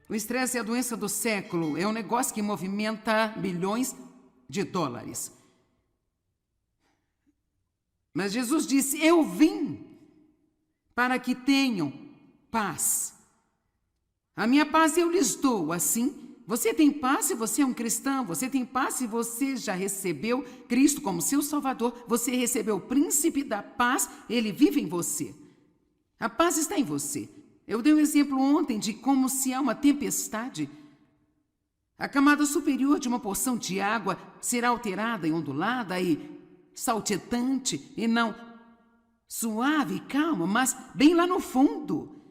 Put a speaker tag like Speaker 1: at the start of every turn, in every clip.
Speaker 1: O estresse é a doença do século, é um negócio que movimenta bilhões de dólares. Mas Jesus disse: eu vim para que tenham paz. A minha paz eu lhes dou. Assim, você tem paz se você é um cristão, você tem paz se você já recebeu Cristo como seu Salvador, você recebeu o príncipe da paz, ele vive em você. A paz está em você. Eu dei um exemplo ontem de como, se há uma tempestade, a camada superior de uma porção de água será alterada e ondulada e saltitante, e não suave e calma, mas bem lá no fundo.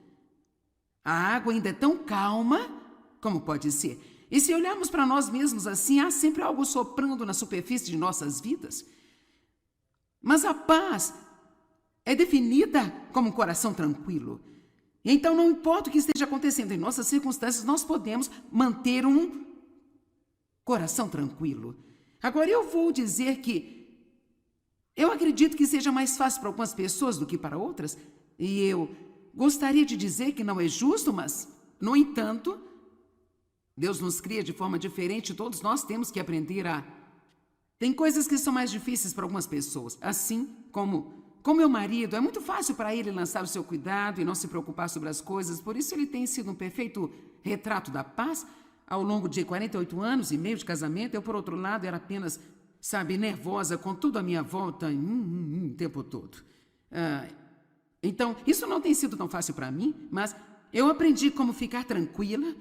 Speaker 1: A água ainda é tão calma como pode ser. E se olharmos para nós mesmos assim, há sempre algo soprando na superfície de nossas vidas. Mas a paz é definida como um coração tranquilo. Então, não importa o que esteja acontecendo em nossas circunstâncias, nós podemos manter um coração tranquilo. Agora, eu vou dizer que eu acredito que seja mais fácil para algumas pessoas do que para outras, e eu gostaria de dizer que não é justo, mas, no entanto, Deus nos cria de forma diferente, todos nós temos que aprender a... Tem coisas que são mais difíceis para algumas pessoas, assim como meu marido, é muito fácil para ele lançar o seu cuidado e não se preocupar sobre as coisas, por isso ele tem sido um perfeito retrato da paz ao longo de 48 anos e meio de casamento. Eu, por outro lado, era apenas, nervosa com tudo à minha volta o tempo todo. Então, isso não tem sido tão fácil para mim, mas eu aprendi como ficar tranquila.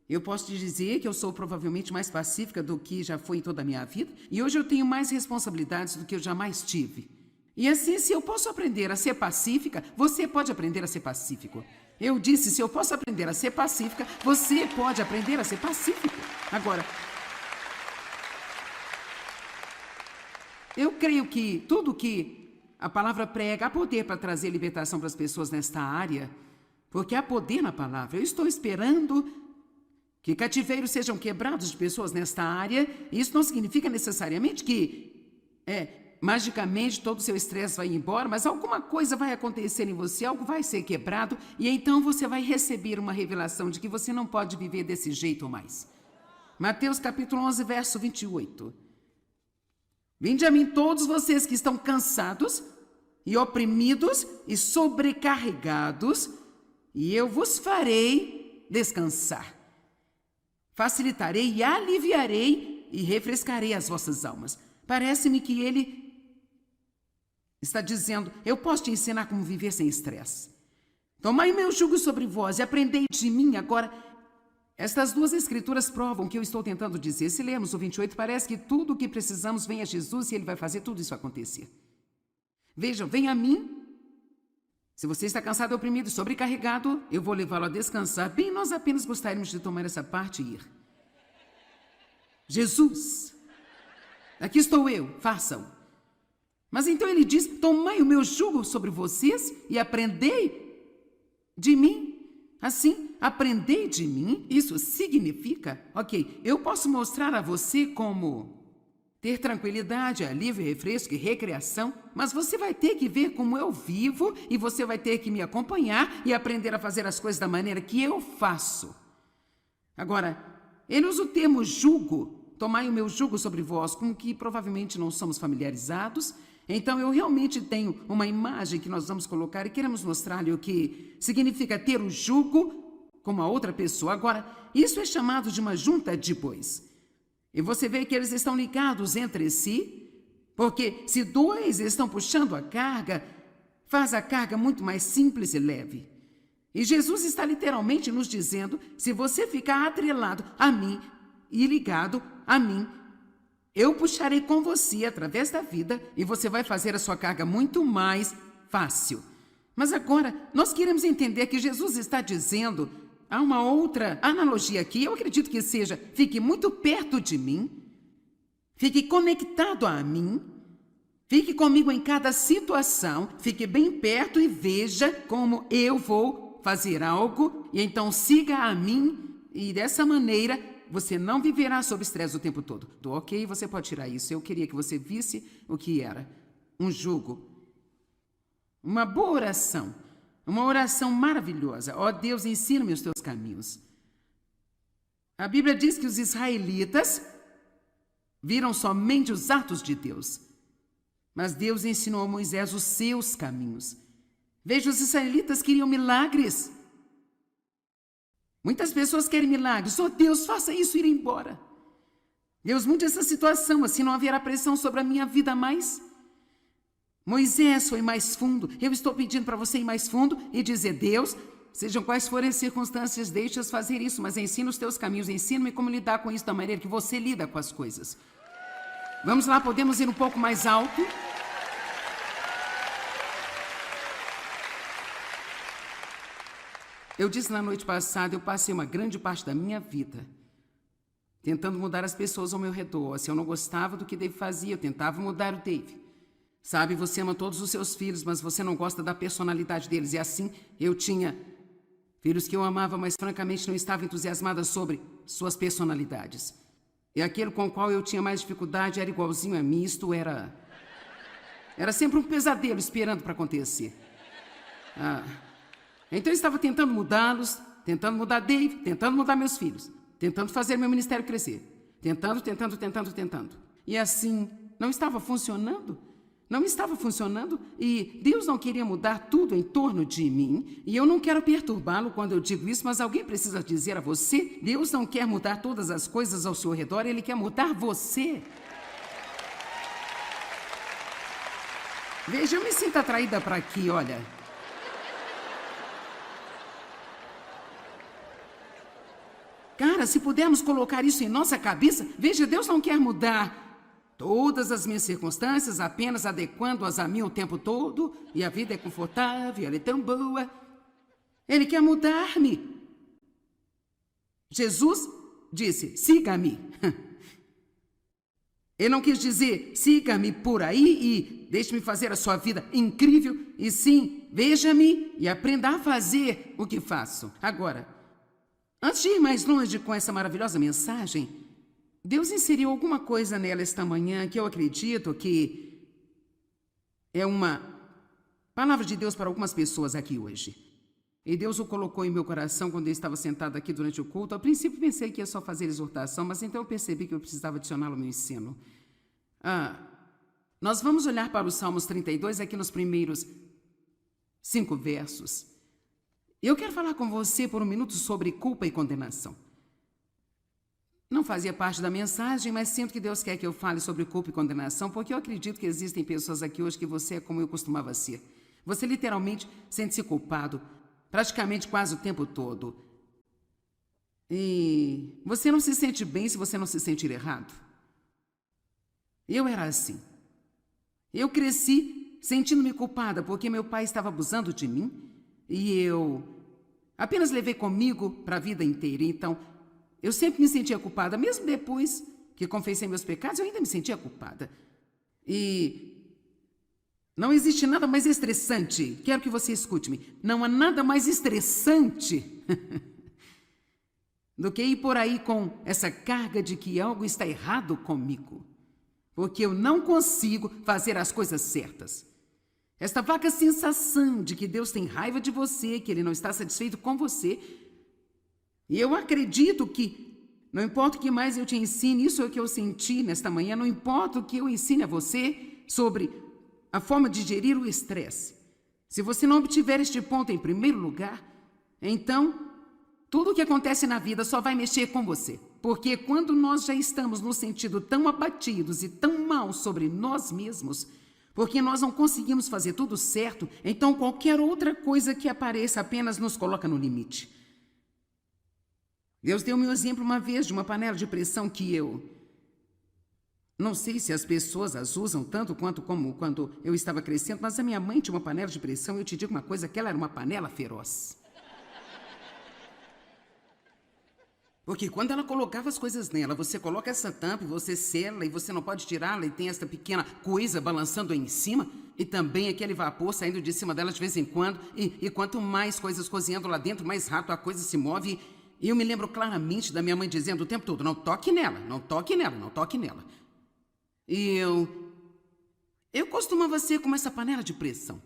Speaker 1: Eu posso te dizer que eu sou provavelmente mais pacífica do que já fui em toda a minha vida, e hoje eu tenho mais responsabilidades do que eu jamais tive. E assim, se eu posso aprender a ser pacífica, você pode aprender a ser pacífico. Eu disse, se eu posso aprender a ser pacífica, você pode aprender a ser pacífico. Agora, eu creio que tudo que a palavra prega, há poder para trazer libertação para as pessoas nesta área, porque há poder na palavra. Eu estou esperando que cativeiros sejam quebrados de pessoas nesta área, e isso não significa necessariamente que magicamente todo o seu estresse vai embora, mas alguma coisa vai acontecer em você, algo vai ser quebrado, e então você vai receber uma revelação de que você não pode viver desse jeito mais. Mateus capítulo 11, verso 28. Vinde a mim todos vocês que estão cansados e oprimidos e sobrecarregados, e eu vos farei descansar. Facilitarei e aliviarei e refrescarei as vossas almas. Parece-me que ele está dizendo, eu posso te ensinar como viver sem estresse. Tomai meu jugo sobre vós e aprendei de mim. Agora, estas duas escrituras provam o que eu estou tentando dizer. Se lermos o 28, parece que tudo o que precisamos vem a Jesus e ele vai fazer tudo isso acontecer. Vejam, vem a mim. Se você está cansado, oprimido e sobrecarregado, eu vou levá-lo a descansar. Bem, nós apenas gostaríamos de tomar essa parte e ir. Jesus, aqui estou eu, façam. Mas então ele diz, tomai o meu jugo sobre vocês e aprendei de mim. Assim, aprendei de mim, isso significa, eu posso mostrar a você como ter tranquilidade, alívio, refresco e recreação, mas você vai ter que ver como eu vivo e você vai ter que me acompanhar e aprender a fazer as coisas da maneira que eu faço. Agora, ele usa o termo jugo, tomai o meu jugo sobre vós, com que provavelmente não somos familiarizados. Então, eu realmente tenho uma imagem que nós vamos colocar e queremos mostrar-lhe o que significa ter o jugo com uma outra pessoa. Agora, isso é chamado de uma junta de bois. E você vê que eles estão ligados entre si, porque se dois estão puxando a carga, faz a carga muito mais simples e leve. E Jesus está literalmente nos dizendo, se você ficar atrelado a mim e ligado a mim, eu puxarei com você através da vida e você vai fazer a sua carga muito mais fácil. Mas agora, nós queremos entender que Jesus está dizendo, há uma outra analogia aqui, eu acredito que seja, fique muito perto de mim, fique conectado a mim, fique comigo em cada situação, fique bem perto e veja como eu vou fazer algo, e então siga a mim, e dessa maneira você não viverá sob estresse o tempo todo. Ok, você pode tirar isso. Eu queria que você visse o que era um jugo. Uma boa oração. Uma oração maravilhosa. Ó Deus, ensina-me os teus caminhos. A Bíblia diz que os israelitas viram somente os atos de Deus, mas Deus ensinou a Moisés os seus caminhos. Veja, os israelitas queriam milagres. Muitas pessoas querem milagres. Oh, Deus, faça isso e ir embora. Deus, mude essa situação, assim não haverá pressão sobre a minha vida mais. Moisés foi mais fundo. Eu estou pedindo para você ir mais fundo e dizer: Deus, sejam quais forem as circunstâncias, deixa-as fazer isso, mas ensina os teus caminhos, ensina-me como lidar com isso da maneira que você lida com as coisas. Vamos lá, podemos ir um pouco mais alto? Eu disse na noite passada, eu passei uma grande parte da minha vida tentando mudar as pessoas ao meu redor. Se eu não gostava do que Dave fazia, eu tentava mudar o Dave. Sabe, você ama todos os seus filhos, mas você não gosta da personalidade deles. E assim, eu tinha filhos que eu amava, mas francamente não estava entusiasmada sobre suas personalidades. E aquele com o qual eu tinha mais dificuldade era igualzinho a mim. Isto era sempre um pesadelo esperando para acontecer. Então eu estava tentando mudá-los, tentando mudar Dave, tentando mudar meus filhos, tentando fazer meu ministério crescer. Tentando. E assim, não estava funcionando. Não estava funcionando e Deus não queria mudar tudo em torno de mim. E eu não quero perturbá-lo quando eu digo isso, mas alguém precisa dizer a você: Deus não quer mudar todas as coisas ao seu redor, Ele quer mudar você. Veja, eu me sinto atraída para aqui, olha. Cara, se pudermos colocar isso em nossa cabeça, veja, Deus não quer mudar todas as minhas circunstâncias, apenas adequando-as a mim o tempo todo, e a vida é confortável, ela é tão boa. Ele quer mudar-me. Jesus disse: siga-me. Ele não quis dizer: siga-me por aí e deixe-me fazer a sua vida incrível, e sim, veja-me e aprenda a fazer o que faço. Agora, antes de ir mais longe com essa maravilhosa mensagem, Deus inseriu alguma coisa nela esta manhã que eu acredito que é uma palavra de Deus para algumas pessoas aqui hoje. E Deus o colocou em meu coração quando eu estava sentado aqui durante o culto. Ao princípio pensei que ia só fazer exortação, mas então eu percebi que eu precisava adicioná-lo ao meu ensino. Nós vamos olhar para os Salmos 32 aqui nos primeiros 5 versos. Eu quero falar com você por um minuto sobre culpa e condenação. Não fazia parte da mensagem, mas sinto que Deus quer que eu fale sobre culpa e condenação, porque eu acredito que existem pessoas aqui hoje que você é como eu costumava ser. Você literalmente sente-se culpado, praticamente quase o tempo todo. E você não se sente bem se você não se sentir errado. Eu era assim. Eu cresci sentindo-me culpada porque meu pai estava abusando de mim e eu apenas levei comigo para a vida inteira. Então, eu sempre me sentia culpada, mesmo depois que confessei meus pecados, eu ainda me sentia culpada. E não existe nada mais estressante, quero que você escute-me, não há nada mais estressante do que ir por aí com essa carga de que algo está errado comigo, porque eu não consigo fazer as coisas certas. Esta vaga sensação de que Deus tem raiva de você, que Ele não está satisfeito com você. E eu acredito que, não importa o que mais eu te ensine, isso é o que eu senti nesta manhã, não importa o que eu ensine a você sobre a forma de gerir o estresse. Se você não obtiver este ponto em primeiro lugar, então tudo o que acontece na vida só vai mexer com você. Porque quando nós já estamos no sentido tão abatidos e tão mal sobre nós mesmos, porque nós não conseguimos fazer tudo certo, então qualquer outra coisa que apareça apenas nos coloca no limite. Deus deu-me um exemplo uma vez de uma panela de pressão que eu não sei se as pessoas as usam tanto quanto como quando eu estava crescendo, mas a minha mãe tinha uma panela de pressão e eu te digo uma coisa, que ela era uma panela feroz. Porque quando ela colocava as coisas nela, você coloca essa tampa e você sela e você não pode tirá-la e tem essa pequena coisa balançando aí em cima e também aquele vapor saindo de cima dela de vez em quando e quanto mais coisas cozinhando lá dentro, mais rápido a coisa se move. E eu me lembro claramente da minha mãe dizendo o tempo todo: não toque nela, não toque nela, não toque nela. E eu costumava ser como essa panela de pressão.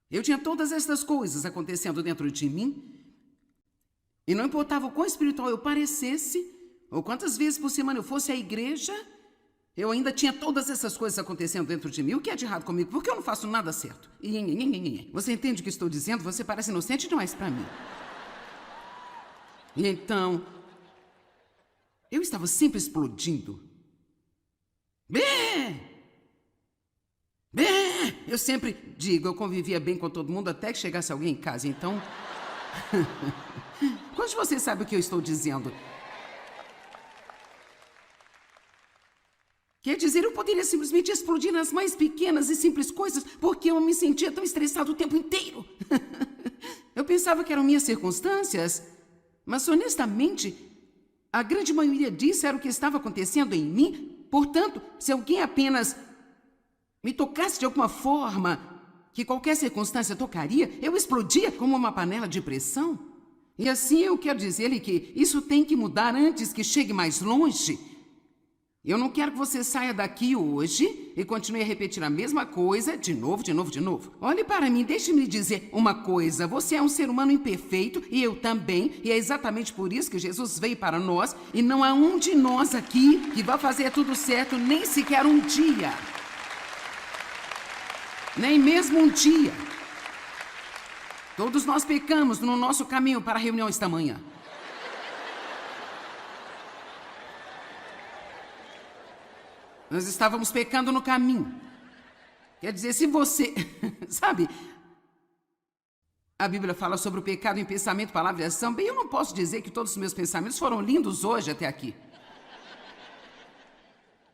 Speaker 1: Eu tinha todas essas coisas acontecendo dentro de mim. E não importava o quão espiritual eu parecesse, ou quantas vezes por semana eu fosse à igreja, eu ainda tinha todas essas coisas acontecendo dentro de mim. O que é de errado comigo? Porque eu não faço nada certo. Você entende o que estou dizendo? Você parece inocente demais para mim. E então, eu estava sempre explodindo. Eu sempre digo, eu convivia bem com todo mundo até que chegasse alguém em casa, então... Quantos de vocês sabem o que eu estou dizendo? Quer dizer, eu poderia simplesmente explodir nas mais pequenas e simples coisas, porque eu me sentia tão estressado o tempo inteiro. Eu pensava que eram minhas circunstâncias, mas honestamente, a grande maioria disso era o que estava acontecendo em mim. Portanto, se alguém apenas me tocasse de alguma forma que qualquer circunstância tocaria, eu explodia como uma panela de pressão. E assim eu quero dizer-lhe que isso tem que mudar antes que chegue mais longe. Eu não quero que você saia daqui hoje e continue a repetir a mesma coisa de novo. Olhe para mim, deixe-me lhe dizer uma coisa. Você é um ser humano imperfeito e eu também. E é exatamente por isso que Jesus veio para nós. E não há um de nós aqui que vai fazer tudo certo nem sequer um dia. Nem mesmo um dia. Todos nós pecamos no nosso caminho para a reunião esta manhã. Nós estávamos pecando no caminho. Quer dizer, se você... Sabe, a Bíblia fala sobre o pecado em pensamento, palavra e ação. Bem, eu não posso dizer que todos os meus pensamentos foram lindos hoje até aqui.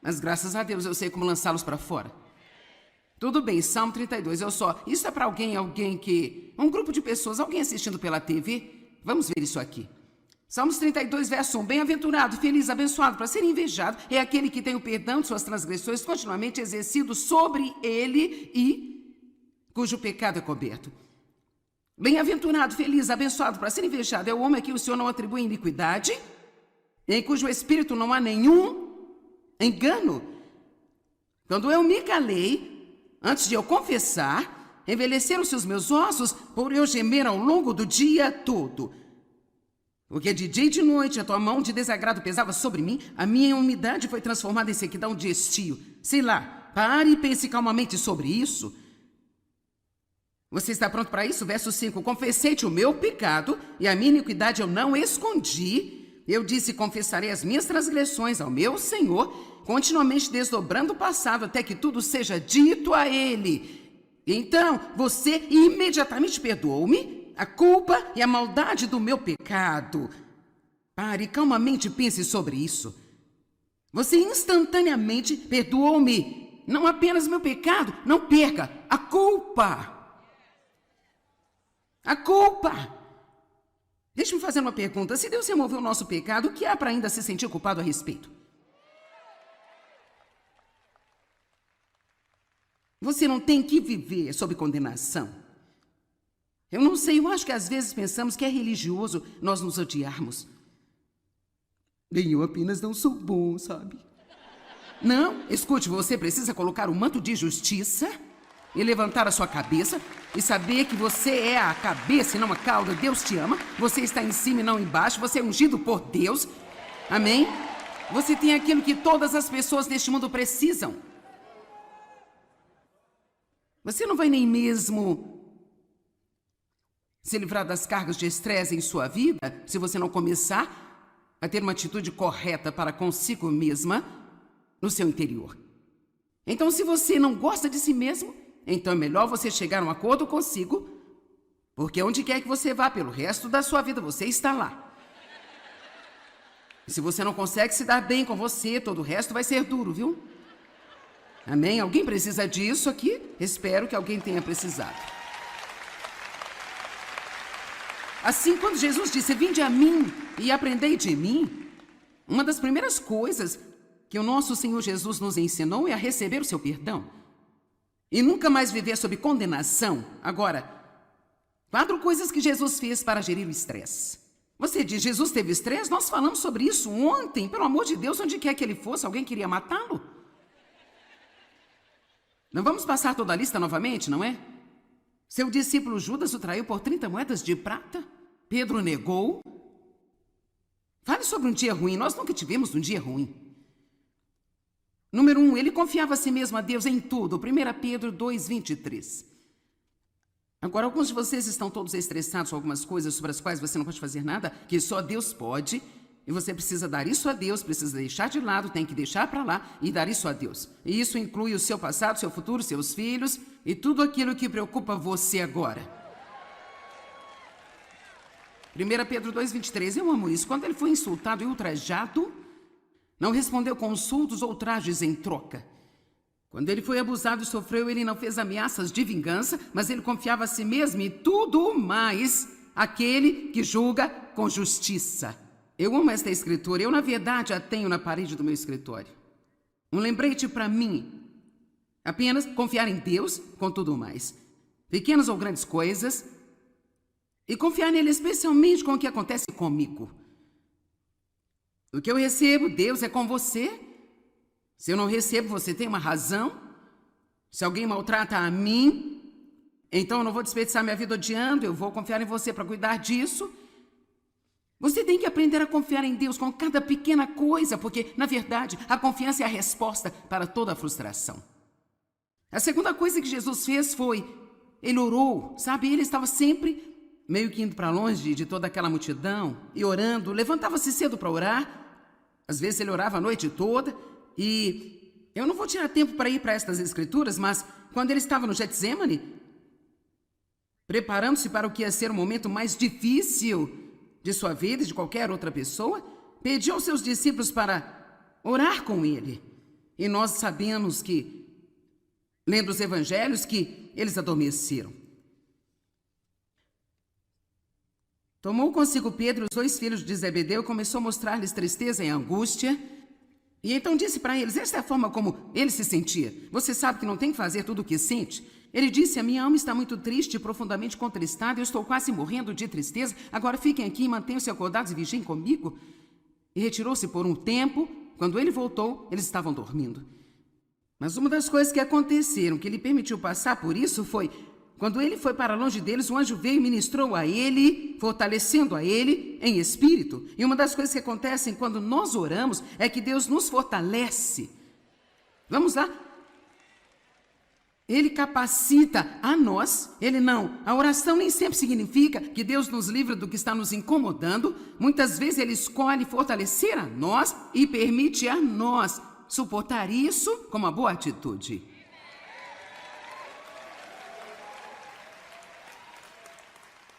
Speaker 1: Mas graças a Deus eu sei como lançá-los para fora. Tudo bem, Salmo 32, Isso é para alguém que... Um grupo de pessoas, alguém assistindo pela TV. Vamos ver isso aqui. Salmos 32, verso 1. Bem-aventurado, feliz, abençoado, para ser invejado, é aquele que tem o perdão de suas transgressões continuamente exercido sobre ele e cujo pecado é coberto. Bem-aventurado, feliz, abençoado, para ser invejado, é o homem a quem o Senhor não atribui iniquidade, em cujo espírito não há nenhum engano. Quando eu me calei, antes de eu confessar, envelheceram-se os meus ossos por eu gemer ao longo do dia todo. Porque de dia e de noite a tua mão de desagrado pesava sobre mim, a minha umidade foi transformada em sequidão de estio. Sei lá, pare e pense calmamente sobre isso. Você está pronto para isso? Verso 5. Confessei-te o meu pecado e a minha iniquidade eu não escondi. Eu disse, confessarei as minhas transgressões ao meu Senhor, continuamente desdobrando o passado até que tudo seja dito a ele. Então, você imediatamente perdoou-me a culpa e a maldade do meu pecado. Pare, calmamente pense sobre isso. Você instantaneamente perdoou-me. Não apenas meu pecado, não perca a culpa. A culpa. Deixe-me fazer uma pergunta. Se Deus removeu o nosso pecado, o que há para ainda se sentir culpado a respeito? Você não tem que viver sob condenação. Eu não sei, eu acho que às vezes pensamos que é religioso nós nos odiarmos. Bem, eu apenas não sou bom, sabe? Não, escute, você precisa colocar o manto de justiça e levantar a sua cabeça e saber que você é a cabeça e não a cauda. Deus te ama, você está em cima e não embaixo, você é ungido por Deus. Amém? Você tem aquilo que todas as pessoas neste mundo precisam. Você não vai nem mesmo se livrar das cargas de estresse em sua vida se você não começar a ter uma atitude correta para consigo mesma no seu interior. Então, se você não gosta de si mesmo, então é melhor você chegar a um acordo consigo, porque onde quer que você vá pelo resto da sua vida, você está lá. E se você não consegue se dar bem com você, todo o resto vai ser duro, viu? Amém? Alguém precisa disso aqui? Espero que alguém tenha precisado. Assim, quando Jesus disse, vinde a mim e aprendei de mim, uma das primeiras coisas que o nosso Senhor Jesus nos ensinou é a receber o seu perdão. E nunca mais viver sob condenação. Agora, 4 coisas que Jesus fez para gerir o estresse. Você diz, Jesus teve estresse? Nós falamos sobre isso ontem. Pelo amor de Deus, onde quer que ele fosse, alguém queria matá-lo? Não vamos passar toda a lista novamente, não é? Seu discípulo Judas o traiu por 30 moedas de prata. Pedro negou. Fale sobre um dia ruim. Nós nunca tivemos um dia ruim. Número 1, ele confiava a si mesmo a Deus em tudo. 1 Pedro 2:23. Agora, alguns de vocês estão todos estressados com algumas coisas sobre as quais você não pode fazer nada, que só Deus pode, e você precisa dar isso a Deus, precisa deixar de lado, tem que deixar para lá e dar isso a Deus. E isso inclui o seu passado, seu futuro, seus filhos e tudo aquilo que preocupa você agora. 1 Pedro 2:23, eu amo isso. Quando ele foi insultado e ultrajado, não respondeu com insultos ou ultrajes em troca. Quando ele foi abusado e sofreu, ele não fez ameaças de vingança, mas ele confiava a si mesmo e tudo mais aquele que julga com justiça. Eu amo esta escritura. Eu, na verdade, a tenho na parede do meu escritório. Um lembrete para mim. Apenas confiar em Deus com tudo mais. Pequenas ou grandes coisas. E confiar nele especialmente com o que acontece comigo. O que eu recebo, Deus é com você. Se eu não recebo, você tem uma razão. Se alguém maltrata a mim, então eu não vou desperdiçar minha vida odiando, eu vou confiar em você para cuidar disso. Você tem que aprender a confiar em Deus com cada pequena coisa, porque, na verdade, a confiança é a resposta para toda a frustração. A segunda coisa que Jesus fez foi, ele orou, sabe? Ele estava sempre meio que indo para longe de toda aquela multidão e orando, levantava-se cedo para orar. Às vezes ele orava a noite toda. E eu não vou tirar tempo para ir para estas escrituras, mas quando ele estava no Getsemane, preparando-se para o que ia ser o momento mais difícil de sua vida e de qualquer outra pessoa, pediu aos seus discípulos para orar com ele. E nós sabemos que, lendo os evangelhos, que eles adormeceram. Tomou consigo Pedro, os 2 filhos de Zebedeu, e começou a mostrar-lhes tristeza e angústia. E então disse para eles, esta é a forma como ele se sentia. Você sabe que não tem que fazer tudo o que sente. Ele disse, a minha alma está muito triste e profundamente contristada, eu estou quase morrendo de tristeza, agora fiquem aqui e mantenham-se acordados e vigiem comigo. E retirou-se por um tempo, quando ele voltou, eles estavam dormindo. Mas uma das coisas que aconteceram, que lhe permitiu passar por isso, foi, quando ele foi para longe deles, um anjo veio e ministrou a ele, fortalecendo a ele em espírito. E uma das coisas que acontecem quando nós oramos é que Deus nos fortalece. Vamos lá? Ele capacita a nós, ele não. A oração nem sempre significa que Deus nos livra do que está nos incomodando. Muitas vezes ele escolhe fortalecer a nós e permite a nós suportar isso com uma boa atitude.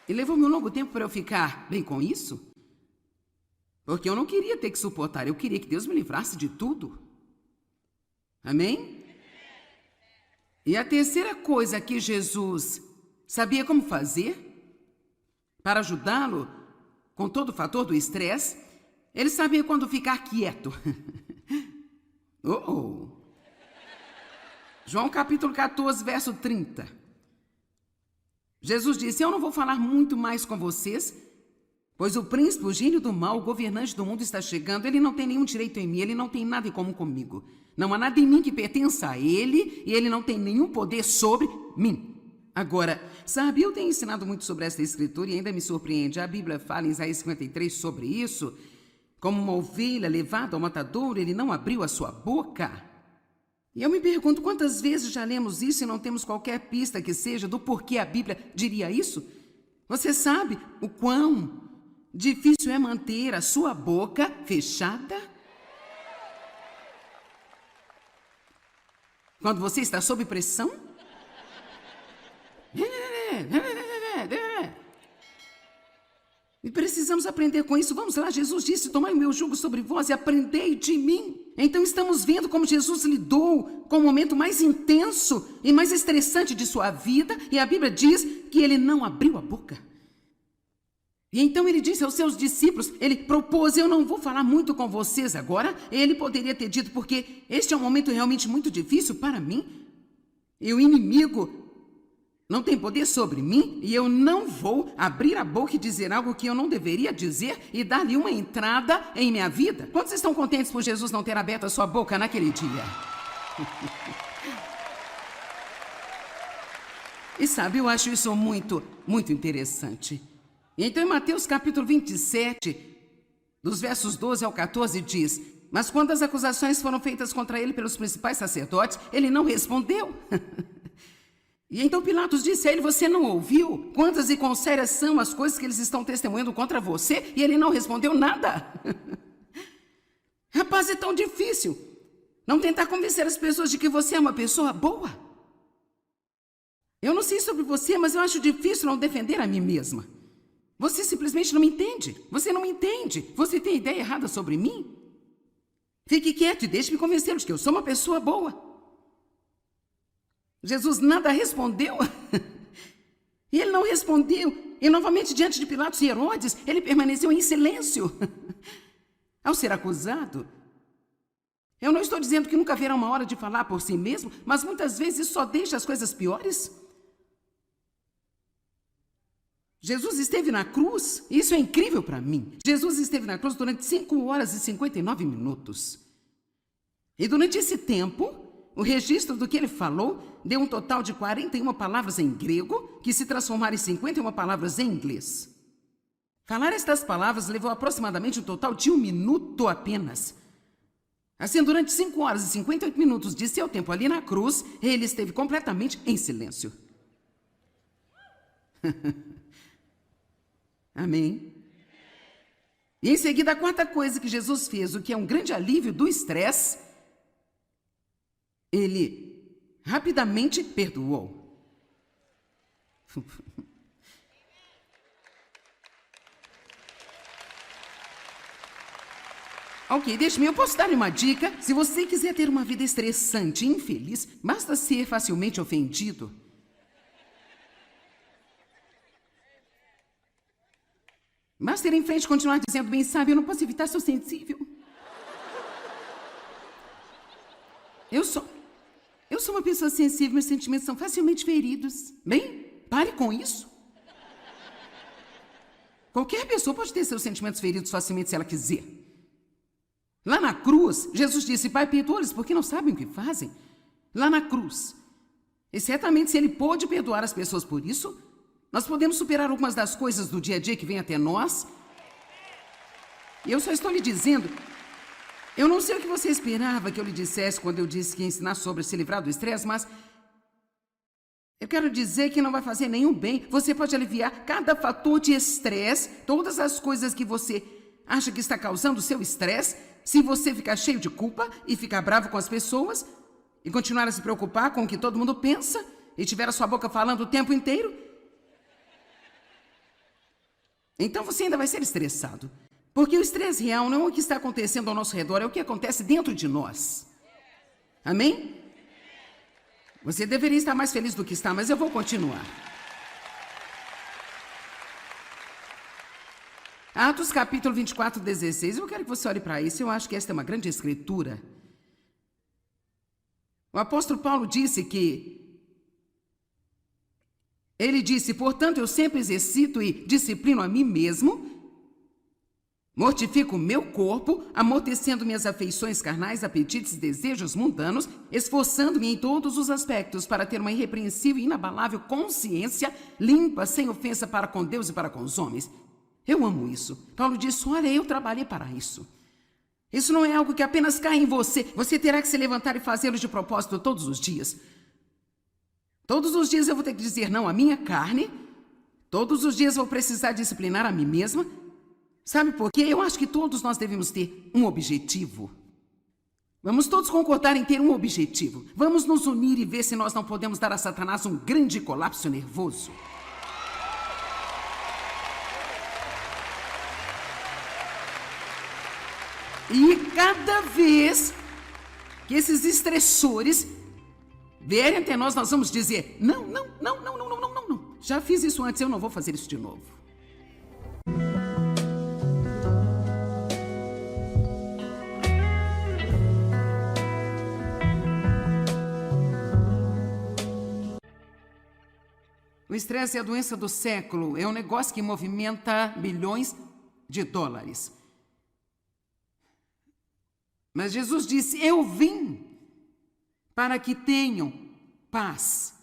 Speaker 1: E levou-me um longo tempo para eu ficar bem com isso. Porque eu não queria ter que suportar, eu queria que Deus me livrasse de tudo. Amém? E a terceira coisa que Jesus sabia como fazer para ajudá-lo com todo o fator do estresse, ele sabia quando ficar quieto. João capítulo 14, verso 30. Jesus disse, eu não vou falar muito mais com vocês, pois o príncipe, o gênio do mal, o governante do mundo está chegando, ele não tem nenhum direito em mim, ele não tem nada em comum comigo. Não há nada em mim que pertença a ele e ele não tem nenhum poder sobre mim. Agora, sabe, eu tenho ensinado muito sobre esta escritura e ainda me surpreende. A Bíblia fala em Isaías 53 sobre isso. Como uma ovelha levada ao matadouro, ele não abriu a sua boca. E eu me pergunto quantas vezes já lemos isso e não temos qualquer pista que seja do porquê a Bíblia diria isso? Você sabe o quão difícil é manter a sua boca fechada? Quando você está sob pressão? E precisamos aprender com isso. Vamos lá, Jesus disse, tomai o meu jugo sobre vós e aprendei de mim. Então estamos vendo como Jesus lidou com o momento mais intenso e mais estressante de sua vida. E a Bíblia diz que ele não abriu a boca. E então ele disse aos seus discípulos, ele propôs, eu não vou falar muito com vocês agora. Ele poderia ter dito, porque este é um momento realmente muito difícil para mim. E o inimigo não tem poder sobre mim e eu não vou abrir a boca e dizer algo que eu não deveria dizer e dar-lhe uma entrada em minha vida. Quantos estão contentes por Jesus não ter aberto a sua boca naquele dia? E sabe, eu acho isso muito interessante. Então, em Mateus capítulo 27, dos versos 12 ao 14, diz: mas quando as acusações foram feitas contra ele pelos principais sacerdotes, ele não respondeu. E então Pilatos disse a ele: você não ouviu? Quantas e quão sérias são as coisas que eles estão testemunhando contra você? E ele não respondeu nada. Rapaz, é tão difícil não tentar convencer as pessoas de que você é uma pessoa boa. Eu não sei sobre você, mas eu acho difícil não defender a mim mesma. Você simplesmente não me entende. Você não me entende. Você tem ideia errada sobre mim? Fique quieto e deixe-me convencê-los que eu sou uma pessoa boa. Jesus nada respondeu. E ele não respondeu. E novamente, diante de Pilatos e Herodes, ele permaneceu em silêncio. Ao ser acusado, eu não estou dizendo que nunca haverá uma hora de falar por si mesmo, mas muitas vezes só deixa as coisas piores. Jesus esteve na cruz, e isso é incrível para mim. Jesus esteve na cruz durante 5 horas e 59 minutos. E durante esse tempo, o registro do que ele falou deu um total de 41 palavras em grego, que se transformaram em 51 palavras em inglês. Falar estas palavras levou aproximadamente um total de 1 minuto apenas. Assim, durante 5 horas e 58 minutos de seu tempo ali na cruz, ele esteve completamente em silêncio. Amém? E em seguida, a quarta coisa que Jesus fez, o que é um grande alívio do estresse, ele rapidamente perdoou. Ok, deixe-me, eu posso dar-lhe uma dica. Se você quiser ter uma vida estressante e infeliz, basta ser facilmente ofendido. Basta ir em frente e continuar dizendo: bem, sabe, eu não posso evitar, sou sensível. Eu sou uma pessoa sensível, meus sentimentos são facilmente feridos. Bem, pare com isso. Qualquer pessoa pode ter seus sentimentos feridos facilmente se ela quiser. Lá na cruz, Jesus disse: Pai, perdoa-lhes porque não sabem o que fazem. Lá na cruz. E certamente, se ele pôde perdoar as pessoas por isso, nós podemos superar algumas das coisas do dia a dia que vêm até nós. E eu só estou lhe dizendo, eu não sei o que você esperava que eu lhe dissesse quando eu disse que ia ensinar sobre se livrar do estresse, mas eu quero dizer que não vai fazer nenhum bem. Você pode aliviar cada fator de estresse, todas as coisas que você acha que está causando o seu estresse, se você ficar cheio de culpa e ficar bravo com as pessoas e continuar a se preocupar com o que todo mundo pensa e tiver a sua boca falando o tempo inteiro, então você ainda vai ser estressado. Porque o estresse real não é o que está acontecendo ao nosso redor, é o que acontece dentro de nós. Amém? Você deveria estar mais feliz do que está, mas eu vou continuar. Atos capítulo 24, 16. Eu quero que você olhe para isso. Eu acho que esta é uma grande escritura. O apóstolo Paulo disse que... Ele disse: portanto, eu sempre exercito e disciplino a mim mesmo, mortifico o meu corpo, amortecendo minhas afeições carnais, apetites e desejos mundanos, esforçando-me em todos os aspectos para ter uma irrepreensível e inabalável consciência limpa, sem ofensa para com Deus e para com os homens. Eu amo isso. Paulo disse: olha, eu trabalhei para isso. Isso não é algo que apenas cai em você. Você terá que se levantar e fazê-lo de propósito todos os dias. Todos os dias eu vou ter que dizer não à minha carne. Todos os dias eu vou precisar disciplinar a mim mesma. Sabe por quê? Eu acho que todos nós devemos ter um objetivo. Vamos todos concordar em ter um objetivo. Vamos nos unir e ver se nós não podemos dar a Satanás um grande colapso nervoso. E cada vez que esses estressores vierem até nós, nós vamos dizer: não. Já fiz isso antes, eu não vou fazer isso de novo. O estresse é a doença do século. É um negócio que movimenta bilhões de dólares. Mas Jesus disse: eu vim para que tenham paz.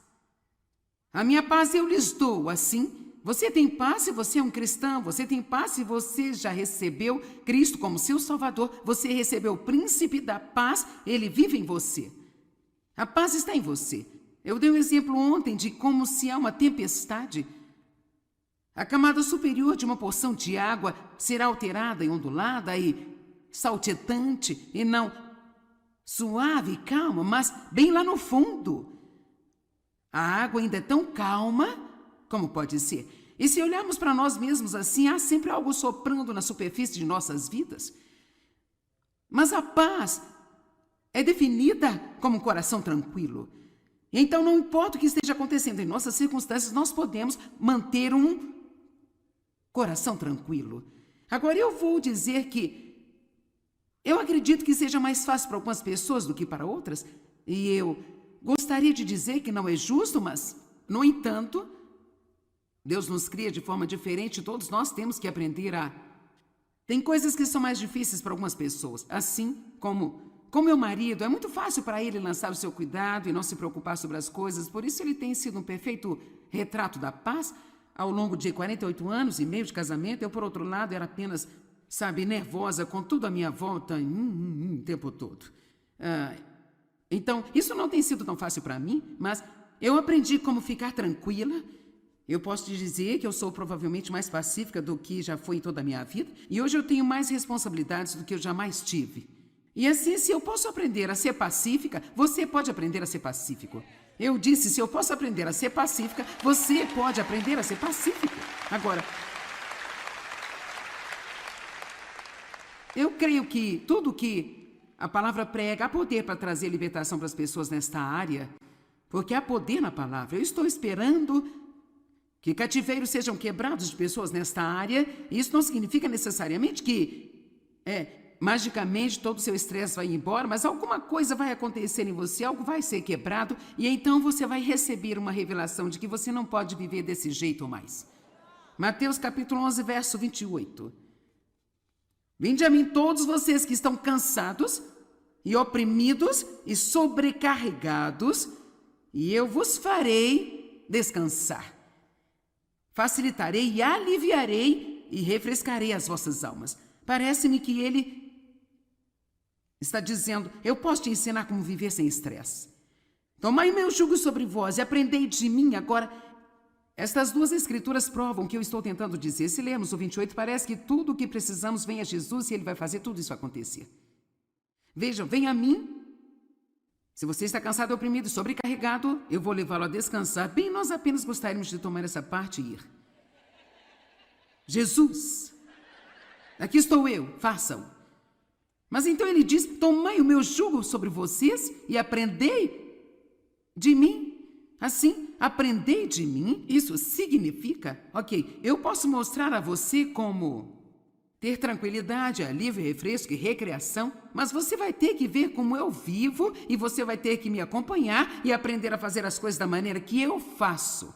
Speaker 1: A minha paz eu lhes dou, assim, Você tem paz se você é um cristão, você tem paz se você já recebeu Cristo como seu Salvador, você recebeu o príncipe da paz, ele vive em você. A paz está em você. Eu dei um exemplo ontem de como se há uma tempestade, a camada superior de uma porção de água será alterada e ondulada e saltitante, e não suave e calma, mas bem lá no fundo. A água ainda é tão calma como pode ser. E se olharmos para nós mesmos assim, há sempre algo soprando na superfície de nossas vidas. Mas a paz é definida como um coração tranquilo. Então, não importa o que esteja acontecendo em nossas circunstâncias, nós podemos manter um coração tranquilo. Agora, eu vou dizer que eu acredito que seja mais fácil para algumas pessoas do que para outras, e eu gostaria de dizer que não é justo, mas, no entanto, Deus nos cria de forma diferente, todos nós temos que aprender a... Tem coisas que são mais difíceis para algumas pessoas, assim como meu marido, é muito fácil para ele lançar o seu cuidado e não se preocupar sobre as coisas, por isso ele tem sido um perfeito retrato da paz. Ao longo de 48 anos e meio de casamento, eu, por outro lado, era apenas, nervosa com tudo à minha volta o tempo todo. Então, isso não tem sido tão fácil para mim, mas eu aprendi como ficar tranquila. Eu posso te dizer que eu sou provavelmente mais pacífica do que já fui em toda a minha vida, e hoje eu tenho mais responsabilidades do que eu jamais tive. E assim, se eu posso aprender a ser pacífica, você pode aprender a ser pacífico. Eu disse, se eu posso aprender a ser pacífica, você pode aprender a ser pacífico. Agora, eu creio que tudo que a palavra prega, há poder para trazer libertação para as pessoas nesta área, porque há poder na palavra. Eu estou esperando que cativeiros sejam quebrados de pessoas nesta área, e isso não significa necessariamente que magicamente todo o seu estresse vai embora, mas alguma coisa vai acontecer em você, algo vai ser quebrado, e então você vai receber uma revelação de que você não pode viver desse jeito mais. Mateus capítulo 11, verso 28. Vinde a mim todos vocês que estão cansados e oprimidos e sobrecarregados, e eu vos farei descansar. Facilitarei e aliviarei e refrescarei as vossas almas. Parece-me que ele está dizendo, eu posso te ensinar como viver sem estresse. Tomai meu jugo sobre vós e aprendei de mim. Agora, estas duas escrituras provam o que eu estou tentando dizer. Se lermos o 28, parece que tudo o que precisamos vem a Jesus e ele vai fazer tudo isso acontecer. Vejam, vem a mim. Se você está cansado, oprimido e sobrecarregado, eu vou levá-lo a descansar. Bem, nós apenas gostaríamos de tomar essa parte e ir. Jesus, aqui estou eu, façam. Mas então ele diz, tomai o meu jugo sobre vocês e aprendei de mim. Assim, aprendei de mim, isso significa, eu posso mostrar a você como ter tranquilidade, alívio, refresco e recreação, mas você vai ter que ver como eu vivo e você vai ter que me acompanhar e aprender a fazer as coisas da maneira que eu faço.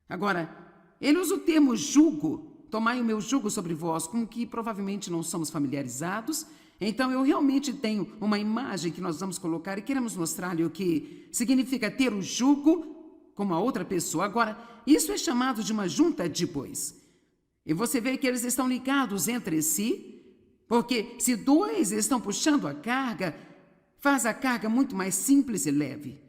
Speaker 1: Agora, ele usa o termo jugo, tomai o meu jugo sobre vós, com que provavelmente não somos familiarizados. Então, eu realmente tenho uma imagem que nós vamos colocar e queremos mostrar-lhe o que significa ter o jugo como a outra pessoa. Agora, isso é chamado de uma junta de bois. E você vê que eles estão ligados entre si, porque se dois estão puxando a carga, faz a carga muito mais simples e leve.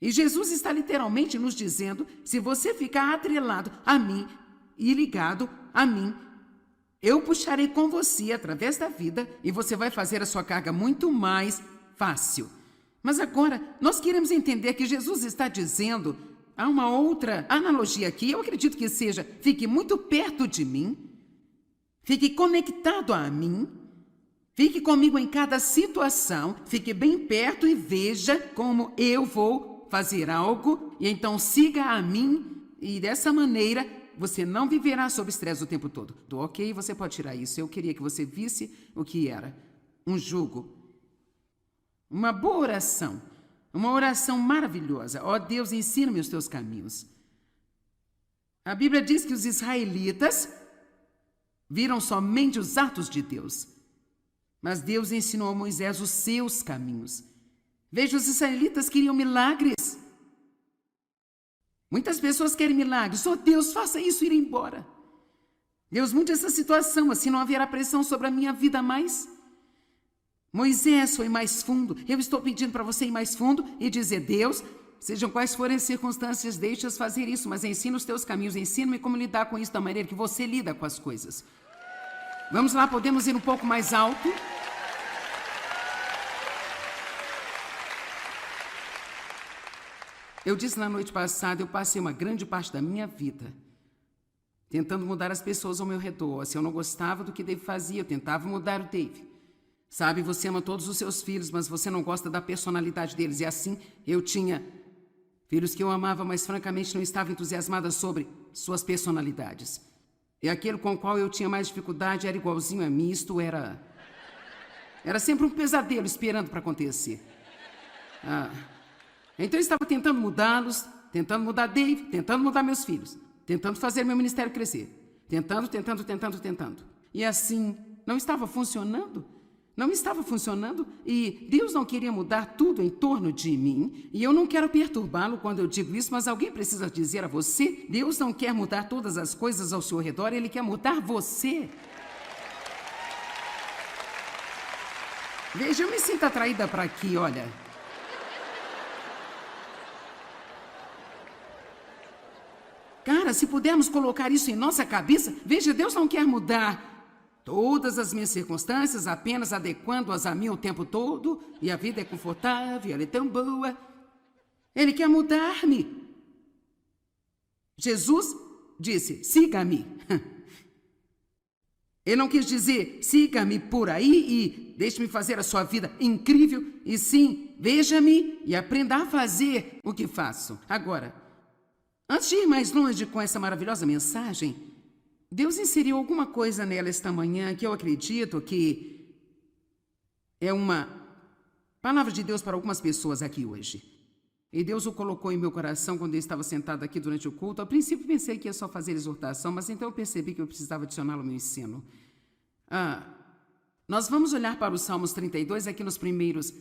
Speaker 1: E Jesus está literalmente nos dizendo, se você ficar atrelado a mim e ligado a mim, eu puxarei com você através da vida e você vai fazer a sua carga muito mais fácil. Mas agora, nós queremos entender que Jesus está dizendo, há uma outra analogia aqui, eu acredito que seja, fique muito perto de mim, fique conectado a mim, fique comigo em cada situação, fique bem perto e veja como eu vou fazer algo, e então siga a mim, e dessa maneira você não viverá sob estresse o tempo todo. Ok, você pode tirar isso. Eu queria que você visse o que era um jugo. Uma boa oração. Uma oração maravilhosa. Ó Deus, ensina-me os teus caminhos. A Bíblia diz que os israelitas viram somente os atos de Deus. Mas Deus ensinou a Moisés os seus caminhos. Veja, os israelitas queriam milagres. Muitas pessoas querem milagres. Oh, Deus, faça isso ir embora. Deus, mude essa situação, assim não haverá pressão sobre a minha vida mais. Moisés foi mais fundo. Eu estou pedindo para você ir mais fundo e dizer: Deus, sejam quais forem as circunstâncias, deixa-os fazer isso, mas ensina os teus caminhos, ensina-me como lidar com isso da maneira que você lida com as coisas. Vamos lá, podemos ir um pouco mais alto? Eu disse na noite passada, eu passei uma grande parte da minha vida tentando mudar as pessoas ao meu redor. Se eu não gostava do que Dave fazia, eu tentava mudar o Dave. Sabe, você ama todos os seus filhos, mas você não gosta da personalidade deles. E assim, eu tinha filhos que eu amava, mas francamente não estava entusiasmada sobre suas personalidades. E aquele com o qual eu tinha mais dificuldade era igualzinho a mim. Isto era sempre um pesadelo esperando para acontecer. Então eu estava tentando mudá-los, tentando mudar Dave, tentando mudar meus filhos, tentando fazer meu ministério crescer. Tentando. E assim, não estava funcionando. Não estava funcionando e Deus não queria mudar tudo em torno de mim. E eu não quero perturbá-lo quando eu digo isso, mas alguém precisa dizer a você: Deus não quer mudar todas as coisas ao seu redor, Ele quer mudar você. Veja, eu me sinto atraída para aqui, olha. Cara, se pudermos colocar isso em nossa cabeça, veja, Deus não quer mudar todas as minhas circunstâncias, apenas adequando-as a mim o tempo todo, e a vida é confortável, ela é tão boa. Ele quer mudar-me. Jesus disse: siga-me. Ele não quis dizer: siga-me por aí e deixe-me fazer a sua vida incrível, e sim, veja-me e aprenda a fazer o que faço. Agora, antes de ir mais longe com essa maravilhosa mensagem, Deus inseriu alguma coisa nela esta manhã que eu acredito que é uma palavra de Deus para algumas pessoas aqui hoje. E Deus o colocou em meu coração quando eu estava sentado aqui durante o culto. Ao princípio pensei que ia só fazer exortação, mas então eu percebi que eu precisava adicioná-lo ao meu ensino. Nós vamos olhar para o Salmos 32 aqui nos primeiros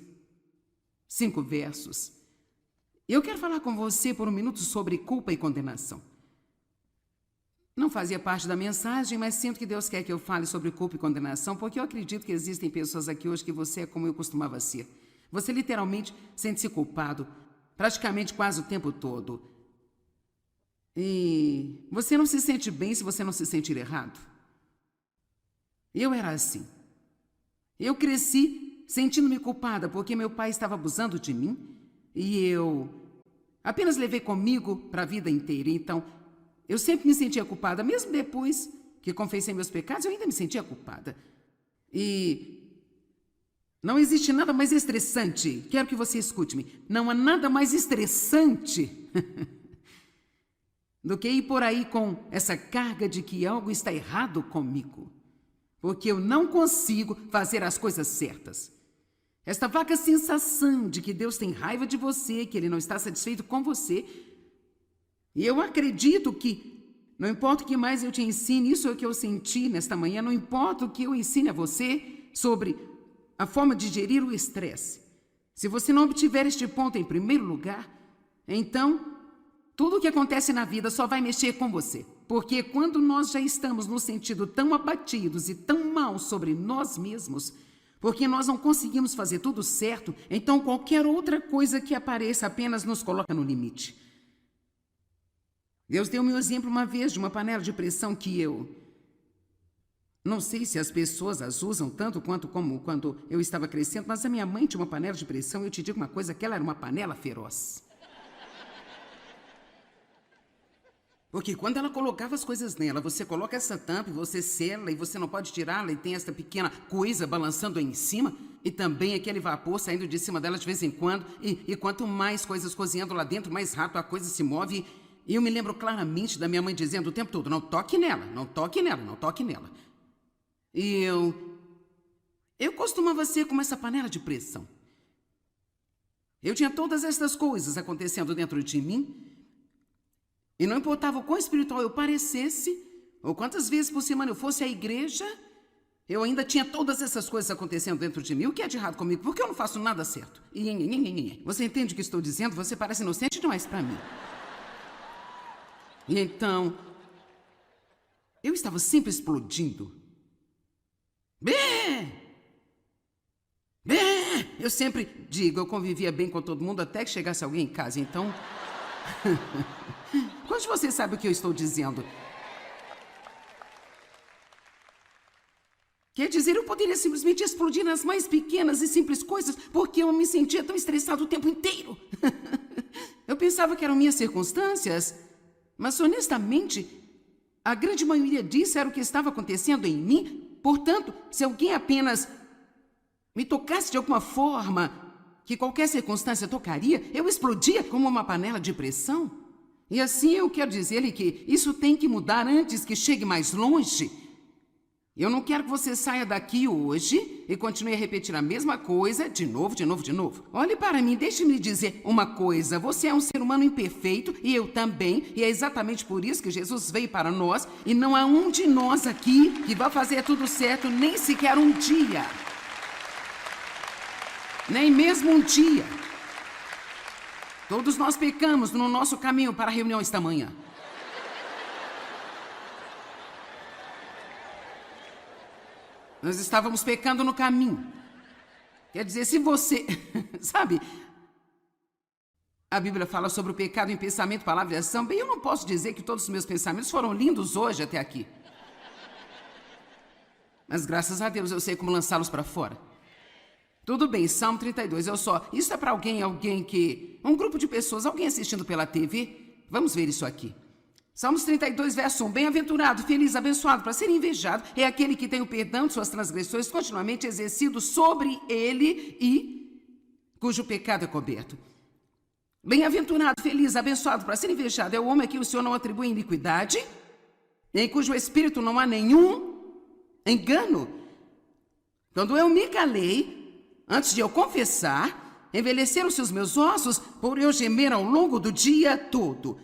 Speaker 1: 5 versos. Eu quero falar com você por um minuto sobre culpa e condenação. Não fazia parte da mensagem, mas sinto que Deus quer que eu fale sobre culpa e condenação, porque eu acredito que existem pessoas aqui hoje que você é como eu costumava ser. Você literalmente sente-se culpado, praticamente quase o tempo todo. E você não se sente bem se você não se sentir errado. Eu era assim. Eu cresci sentindo-me culpada porque meu pai estava abusando de mim e eu apenas levei comigo para a vida inteira. Então, eu sempre me sentia culpada, mesmo depois que confessei meus pecados, eu ainda me sentia culpada. E não existe nada mais estressante, quero que você escute-me, não há nada mais estressante do que ir por aí com essa carga de que algo está errado comigo, porque eu não consigo fazer as coisas certas. Esta vaga sensação de que Deus tem raiva de você, que Ele não está satisfeito com você. E eu acredito que, não importa o que mais eu te ensine, isso é o que eu senti nesta manhã, não importa o que eu ensine a você sobre a forma de gerir o estresse. Se você não obtiver este ponto em primeiro lugar, então tudo o que acontece na vida só vai mexer com você. Porque quando nós já estamos no sentido tão abatidos e tão mal sobre nós mesmos, porque nós não conseguimos fazer tudo certo, então qualquer outra coisa que apareça apenas nos coloca no limite. Deus deu-me um exemplo uma vez de uma panela de pressão que eu não sei se as pessoas as usam tanto quanto como quando eu estava crescendo, mas a minha mãe tinha uma panela de pressão e eu te digo uma coisa, que ela era uma panela feroz. Porque quando ela colocava as coisas nela, você coloca essa tampa e você sela e você não pode tirá-la e tem essa pequena coisa balançando aí em cima e também aquele vapor saindo de cima dela de vez em quando e quanto mais coisas cozinhando lá dentro, mais rápido a coisa se move. E eu me lembro claramente da minha mãe dizendo o tempo todo: não toque nela, não toque nela, não toque nela. E eu costumava ser como essa panela de pressão. Eu tinha todas estas coisas acontecendo dentro de mim. E não importava o quão espiritual eu parecesse, ou quantas vezes por semana eu fosse à igreja, eu ainda tinha todas essas coisas acontecendo dentro de mim. O que é de errado comigo? Porque eu não faço nada certo. Você entende o que estou dizendo? Você parece inocente demais para mim. E então, eu estava sempre explodindo. Bê! Eu sempre digo, eu convivia bem com todo mundo até que chegasse alguém em casa, então... Quantos de vocês sabem o que eu estou dizendo? Quer dizer, eu poderia simplesmente explodir nas mais pequenas e simples coisas, porque eu me sentia tão estressado o tempo inteiro. Eu pensava que eram minhas circunstâncias, mas honestamente, a grande maioria disso era o que estava acontecendo em mim. Portanto, se alguém apenas me tocasse de alguma forma, que qualquer circunstância tocaria, eu explodia como uma panela de pressão. E assim eu quero dizer-lhe que isso tem que mudar antes que chegue mais longe. Eu não quero que você saia daqui hoje e continue a repetir a mesma coisa de novo. Olhe para mim, deixe-me dizer uma coisa. Você é um ser humano imperfeito e eu também. E é exatamente por isso que Jesus veio para nós. E não há um de nós aqui que vai fazer tudo certo nem sequer um dia. Nem mesmo um dia. Todos nós pecamos no nosso caminho para a reunião esta manhã. Nós estávamos pecando no caminho. Quer dizer, se você... Sabe, a Bíblia fala sobre o pecado em pensamento, palavra e ação. Bem, eu não posso dizer que todos os meus pensamentos foram lindos hoje até aqui. Mas graças a Deus eu sei como lançá-los para fora. Tudo bem, Salmo 32, Isso é para alguém que... Um grupo de pessoas, alguém assistindo pela TV. Vamos ver isso aqui. Salmos 32, verso 1. Bem-aventurado, feliz, abençoado, para ser invejado, é aquele que tem o perdão de suas transgressões continuamente exercido sobre ele e cujo pecado é coberto. Bem-aventurado, feliz, abençoado, para ser invejado, é o homem a quem o Senhor não atribui iniquidade, em cujo espírito não há nenhum engano. Quando eu me calei, antes de eu confessar, envelheceram-se os meus ossos por eu gemer ao longo do dia todo.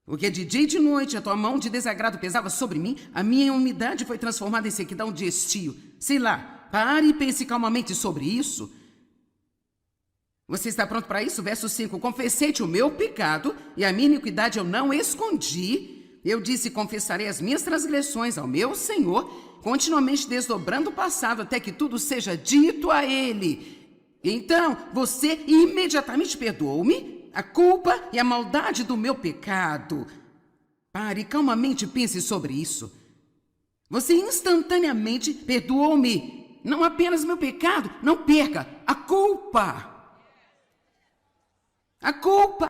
Speaker 1: Porque de dia e de noite a tua mão de desagrado pesava sobre mim, a minha umidade foi transformada em sequidão de estio. Sei lá, pare e pense calmamente sobre isso. Você está pronto para isso? Verso 5. Confessei-te o meu pecado e a minha iniquidade eu não escondi. Eu disse, confessarei as minhas transgressões ao meu Senhor, continuamente desdobrando o passado até que tudo seja dito a ele. Então, você imediatamente perdoou-me a culpa e a maldade do meu pecado. Pare, calmamente pense sobre isso. Você instantaneamente perdoou-me. Não apenas meu pecado, não perca a culpa. A culpa.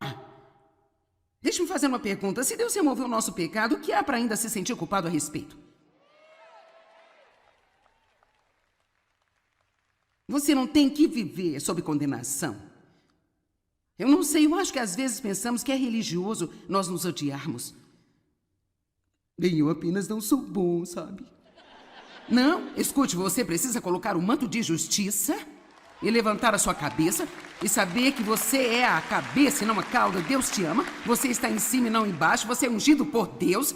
Speaker 1: Deixe-me fazer uma pergunta. Se Deus removeu o nosso pecado, o que há para ainda se sentir culpado a respeito? Você não tem que viver sob condenação. Eu não sei, eu acho que às vezes pensamos que é religioso nós nos odiarmos. Bem, eu apenas não sou bom, sabe? Não, escute, você precisa colocar o manto de justiça e levantar a sua cabeça e saber que você é a cabeça e não a cauda. Deus te ama, você está em cima e não embaixo, você é ungido por Deus.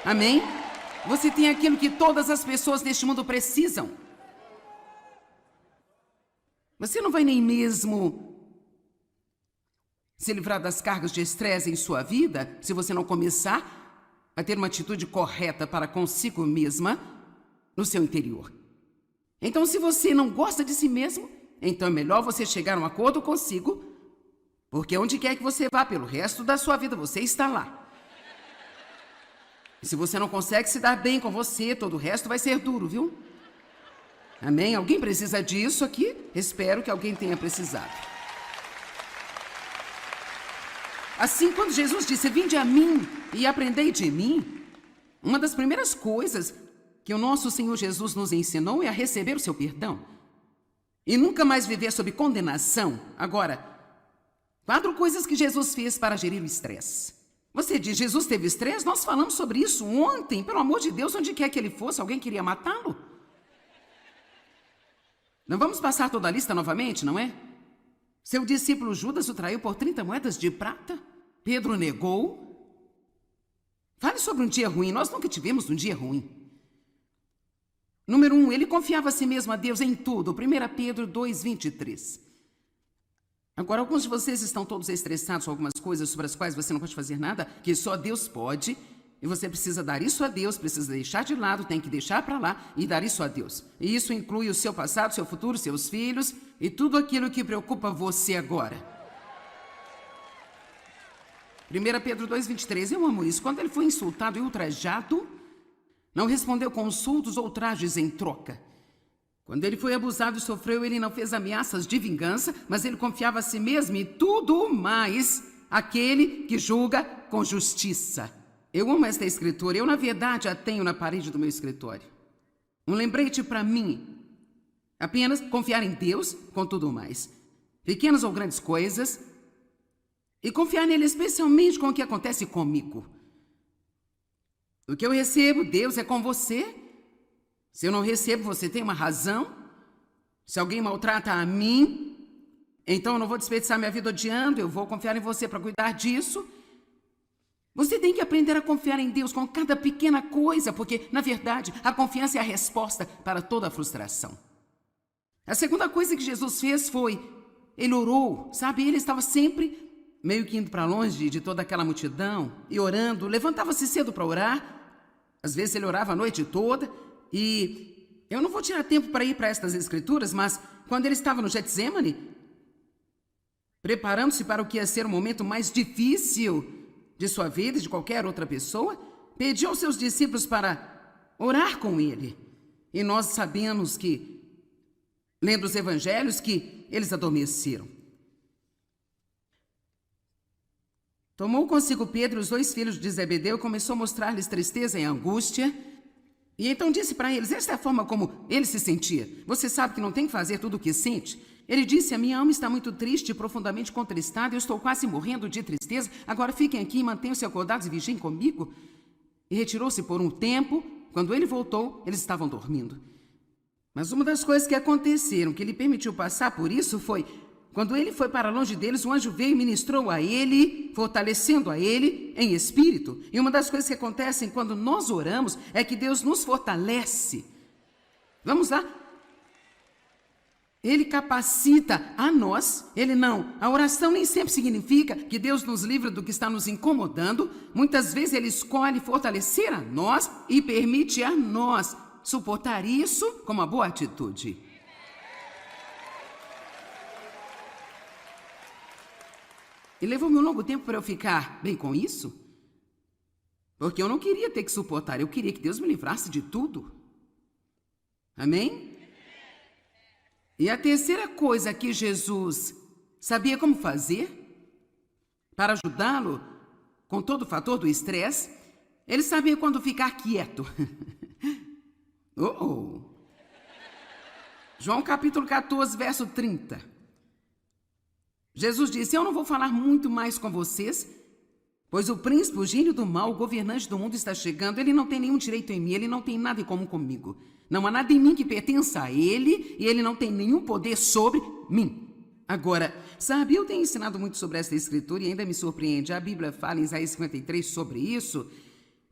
Speaker 1: Amém? Você tem aquilo que todas as pessoas neste mundo precisam. Você não vai nem mesmo se livrar das cargas de estresse em sua vida se você não começar a ter uma atitude correta para consigo mesma no seu interior. Então, se você não gosta de si mesmo, então é melhor você chegar a um acordo consigo, porque onde quer que você vá pelo resto da sua vida, você está lá. E se você não consegue se dar bem com você, todo o resto vai ser duro, viu? Amém? Alguém precisa disso aqui? Espero que alguém tenha precisado. Assim, quando Jesus disse, vinde a mim e aprendei de mim, uma das primeiras coisas que o nosso Senhor Jesus nos ensinou é a receber o seu perdão. E nunca mais viver sob condenação. Agora, 4 coisas que Jesus fez para gerir o estresse. Você diz, Jesus teve estresse? Nós falamos sobre isso ontem. Pelo amor de Deus, onde quer que ele fosse, alguém queria matá-lo? Não vamos passar toda a lista novamente, não é? Seu discípulo Judas o traiu por 30 moedas de prata. Pedro negou. Fale sobre um dia ruim. Nós nunca tivemos um dia ruim. Número 1, ele confiava a si mesmo a Deus em tudo. 1 Pedro 2:23. Agora, alguns de vocês estão todos estressados com algumas coisas sobre as quais você não pode fazer nada, que só Deus pode, e você precisa dar isso a Deus, precisa deixar de lado, tem que deixar para lá e dar isso a Deus. E isso inclui o seu passado, seu futuro, seus filhos e tudo aquilo que preocupa você agora. 1 Pedro 2,23, eu amo isso. Quando ele foi insultado e ultrajado, não respondeu com insultos ou ultrajes em troca. Quando ele foi abusado e sofreu, ele não fez ameaças de vingança, mas ele confiava a si mesmo e tudo mais aquele que julga com justiça. Eu amo esta escritura. Eu, na verdade, a tenho na parede do meu escritório. Um lembrete para mim. Apenas confiar em Deus com tudo mais. Pequenas ou grandes coisas. E confiar nele especialmente com o que acontece comigo. O que eu recebo, Deus é com você. Se eu não recebo, você tem uma razão. Se alguém maltrata a mim, então eu não vou desperdiçar minha vida odiando, eu vou confiar em você para cuidar disso. Você tem que aprender a confiar em Deus com cada pequena coisa, porque, na verdade, a confiança é a resposta para toda a frustração. A segunda coisa que Jesus fez foi, ele orou, sabe? Ele estava sempre meio que indo para longe de toda aquela multidão e orando, levantava-se cedo para orar. Às vezes ele orava a noite toda. E eu não vou tirar tempo para ir para estas escrituras, mas quando ele estava no Getsemane, preparando-se para o que ia ser o momento mais difícil de sua vida e de qualquer outra pessoa, pediu aos seus discípulos para orar com ele. E nós sabemos que, lendo os evangelhos, que eles adormeceram. Tomou consigo Pedro e os 2 filhos de Zebedeu e começou a mostrar-lhes tristeza e angústia. E então disse para eles, esta é a forma como ele se sentia. Você sabe que não tem que fazer tudo o que sente. Ele disse, a minha alma está muito triste e profundamente contristada, eu estou quase morrendo de tristeza, agora fiquem aqui e mantenham-se acordados e vigiem comigo. E retirou-se por um tempo, quando ele voltou, eles estavam dormindo. Mas uma das coisas que aconteceram, que lhe permitiu passar por isso, foi, quando ele foi para longe deles, um anjo veio e ministrou a ele, fortalecendo a ele em espírito. E uma das coisas que acontecem quando nós oramos é que Deus nos fortalece. Vamos lá? Ele capacita a nós, ele não. A oração nem sempre significa que Deus nos livra do que está nos incomodando. Muitas vezes ele escolhe fortalecer a nós e permite a nós suportar isso com uma boa atitude. E levou-me um longo tempo para eu ficar bem com isso. Porque eu não queria ter que suportar, eu queria que Deus me livrasse de tudo. Amém? E a terceira coisa que Jesus sabia como fazer para ajudá-lo com todo o fator do estresse, ele sabia quando ficar quieto. João capítulo 14, verso 30. Jesus disse, eu não vou falar muito mais com vocês, pois o príncipe, o gênio do mal, o governante do mundo está chegando, ele não tem nenhum direito em mim, ele não tem nada em comum comigo. Não há nada em mim que pertença a ele e ele não tem nenhum poder sobre mim. Agora, sabe, eu tenho ensinado muito sobre esta escritura e ainda me surpreende. A Bíblia fala em Isaías 53 sobre isso.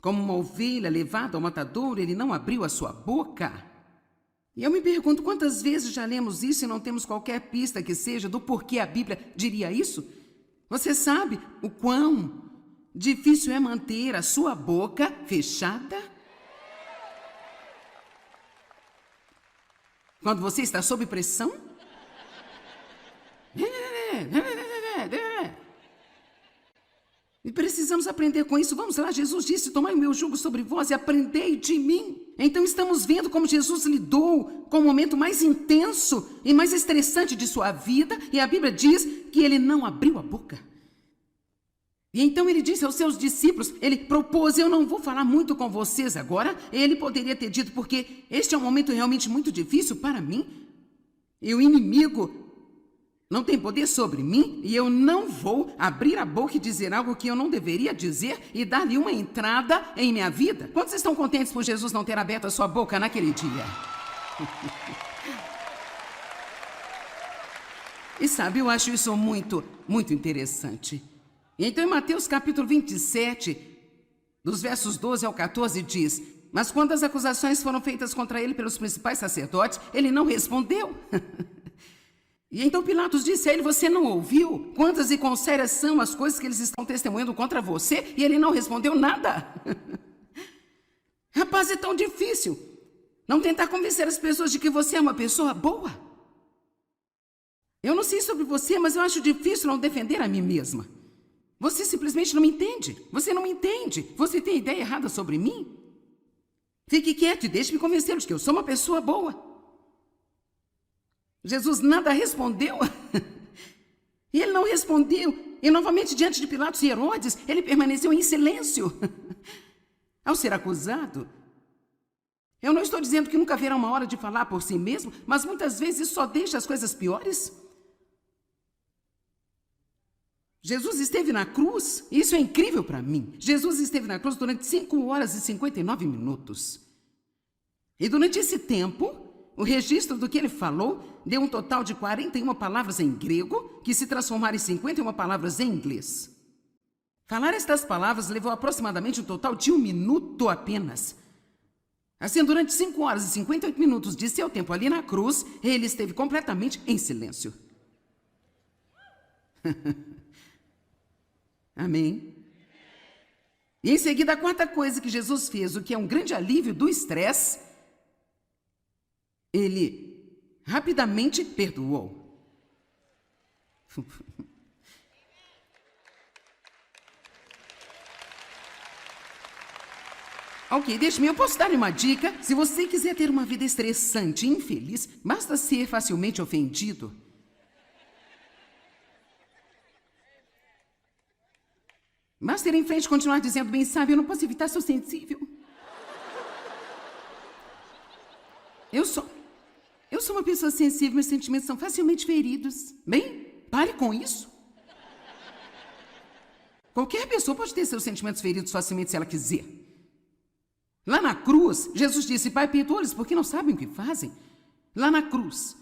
Speaker 1: Como uma ovelha levada ao matadouro, ele não abriu a sua boca. E eu me pergunto quantas vezes já lemos isso e não temos qualquer pista que seja do porquê a Bíblia diria isso? Você sabe o quão difícil é manter a sua boca fechada? Quando você está sob pressão? E precisamos aprender com isso. Vamos lá, Jesus disse, tomai o meu jugo sobre vós e aprendei de mim. Então estamos vendo como Jesus lidou com o momento mais intenso e mais estressante de sua vida. E a Bíblia diz que ele não abriu a boca. E então ele disse aos seus discípulos, ele propôs, eu não vou falar muito com vocês agora. Ele poderia ter dito, porque este é um momento realmente muito difícil para mim. E o inimigo não tem poder sobre mim e eu não vou abrir a boca e dizer algo que eu não deveria dizer e dar-lhe uma entrada em minha vida. Quantos estão contentes por Jesus não ter aberto a sua boca naquele dia? E sabe, eu acho isso muito, muito interessante. Então, em Mateus capítulo 27, dos versos 12 ao 14, diz, mas quando as acusações foram feitas contra ele pelos principais sacerdotes, ele não respondeu. E então Pilatos disse a ele: você não ouviu? Quantas e quão sérias são as coisas que eles estão testemunhando contra você? E ele não respondeu nada. Rapaz, é tão difícil não tentar convencer as pessoas de que você é uma pessoa boa. Eu não sei sobre você, mas eu acho difícil não defender a mim mesma. Você simplesmente não me entende. Você não me entende. Você tem ideia errada sobre mim? Fique quieto e deixe-me convencê-los que eu sou uma pessoa boa. Jesus nada respondeu. E ele não respondeu. E novamente, diante de Pilatos e Herodes, ele permaneceu em silêncio. Ao ser acusado, eu não estou dizendo que nunca haverá uma hora de falar por si mesmo, mas muitas vezes isso só deixa as coisas piores. Jesus esteve na cruz, e isso é incrível para mim. Jesus esteve na cruz durante 5 horas e 59 minutos. E durante esse tempo, o registro do que ele falou deu um total de 41 palavras em grego, que se transformaram em 51 palavras em inglês. Falar estas palavras levou aproximadamente um total de 1 minuto apenas. Assim, durante 5 horas e 58 minutos de seu tempo ali na cruz, ele esteve completamente em silêncio. Amém? E em seguida, a quarta coisa que Jesus fez, o que é um grande alívio do estresse, ele rapidamente perdoou. Ok, deixe-me, eu posso dar uma dica. Se você quiser ter uma vida estressante e infeliz, basta ser facilmente ofendido. Basta ir em frente e continuar dizendo: bem sabe, eu não posso evitar, sou sensível. Eu sou uma pessoa sensível, meus sentimentos são facilmente feridos. Bem, pare com isso. Qualquer pessoa pode ter seus sentimentos feridos facilmente se ela quiser. Lá na cruz, Jesus disse: Pai, perdoa-lhes porque não sabem o que fazem. Lá na cruz.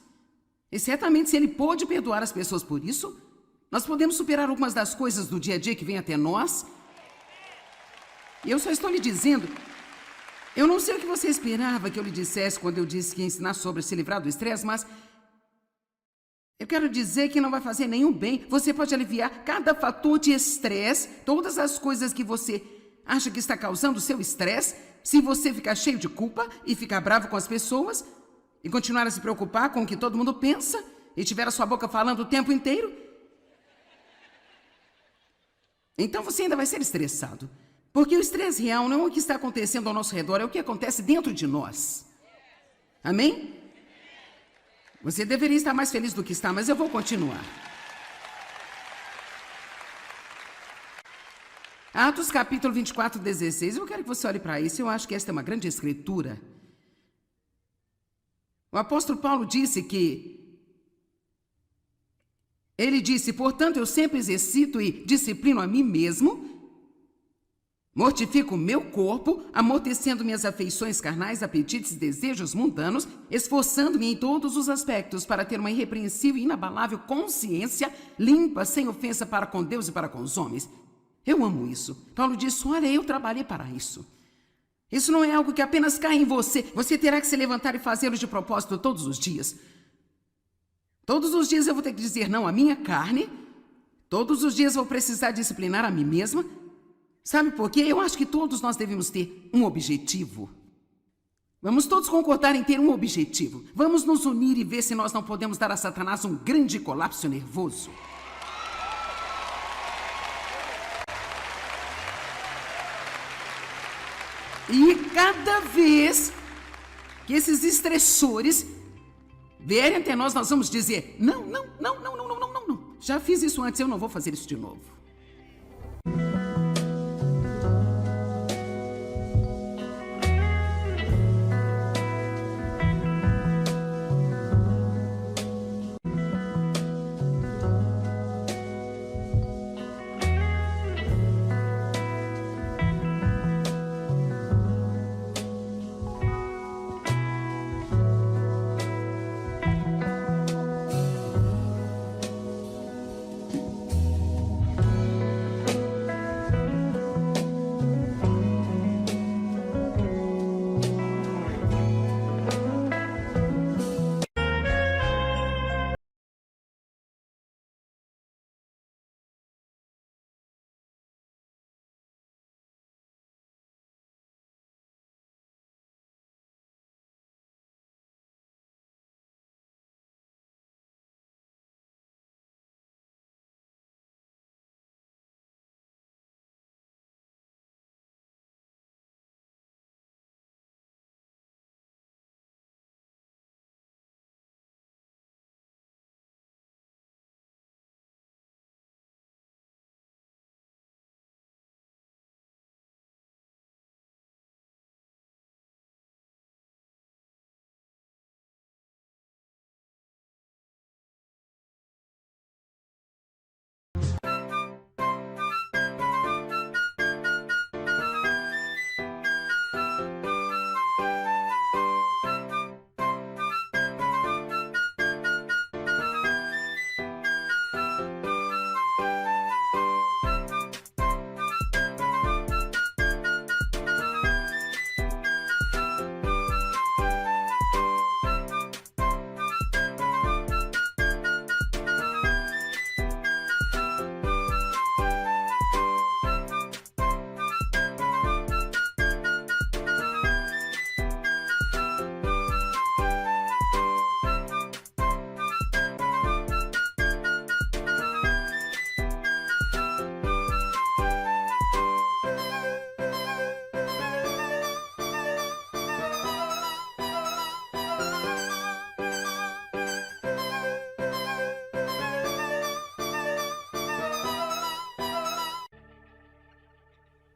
Speaker 1: E certamente, se ele pôde perdoar as pessoas por isso, nós podemos superar algumas das coisas do dia a dia que vêm até nós. E eu só estou lhe dizendo, eu não sei o que você esperava que eu lhe dissesse quando eu disse que ia ensinar sobre se livrar do estresse, mas eu quero dizer que não vai fazer nenhum bem. Você pode aliviar cada fator de estresse, todas as coisas que você acha que está causando o seu estresse, se você ficar cheio de culpa e ficar bravo com as pessoas e continuar a se preocupar com o que todo mundo pensa e tiver a sua boca falando o tempo inteiro, então você ainda vai ser estressado. Porque o estresse real não é o que está acontecendo ao nosso redor, é o que acontece dentro de nós. Amém? Você deveria estar mais feliz do que está, mas eu vou continuar. Atos capítulo 24, 16. Eu quero que você olhe para isso. Eu acho que esta é uma grande escritura. O apóstolo Paulo disse que... Ele disse: portanto, eu sempre exercito e disciplino a mim mesmo, mortifico o meu corpo, amortecendo minhas afeições carnais, apetites e desejos mundanos, esforçando-me em todos os aspectos para ter uma irrepreensível e inabalável consciência limpa, sem ofensa para com Deus e para com os homens. Eu amo isso. Paulo disse: olha, eu trabalhei para isso. Isso não é algo que apenas cai em você. Você terá que se levantar e fazê-lo de propósito todos os dias. Todos os dias eu vou ter que dizer não à minha carne. Todos os dias eu vou precisar disciplinar a mim mesma. Sabe por quê? Eu acho que todos nós devemos ter um objetivo. Vamos todos concordar em ter um objetivo. Vamos nos unir e ver se nós não podemos dar a Satanás um grande colapso nervoso. E cada vez que esses estressores vierem até nós, nós vamos dizer: não. Já fiz isso antes, eu não vou fazer isso de novo.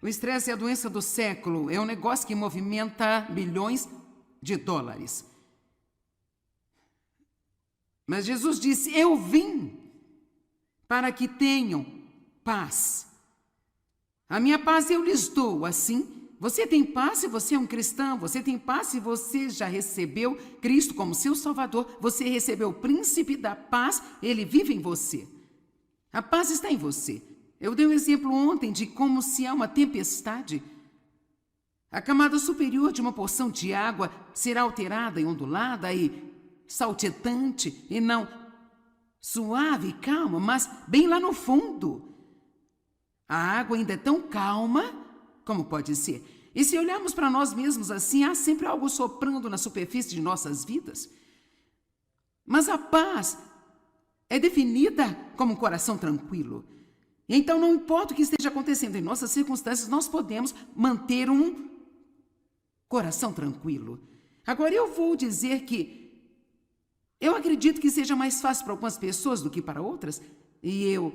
Speaker 1: O estresse é a doença do século, é um negócio que movimenta bilhões de dólares. Mas Jesus disse: eu vim para que tenham paz. A minha paz eu lhes dou. Assim, você tem paz se você é um cristão, você tem paz se você já recebeu Cristo como seu Salvador, você recebeu o príncipe da paz, ele vive em você. A paz está em você. Eu dei um exemplo ontem de como, se há uma tempestade, a camada superior de uma porção de água será alterada e ondulada e saltitante, e não suave e calma, mas bem lá no fundo. A água ainda é tão calma como pode ser. E se olharmos para nós mesmos assim, há sempre algo soprando na superfície de nossas vidas. Mas a paz é definida como um coração tranquilo. Então, não importa o que esteja acontecendo em nossas circunstâncias, nós podemos manter um coração tranquilo. Agora, eu vou dizer que eu acredito que seja mais fácil para algumas pessoas do que para outras, e eu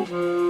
Speaker 1: Senhor.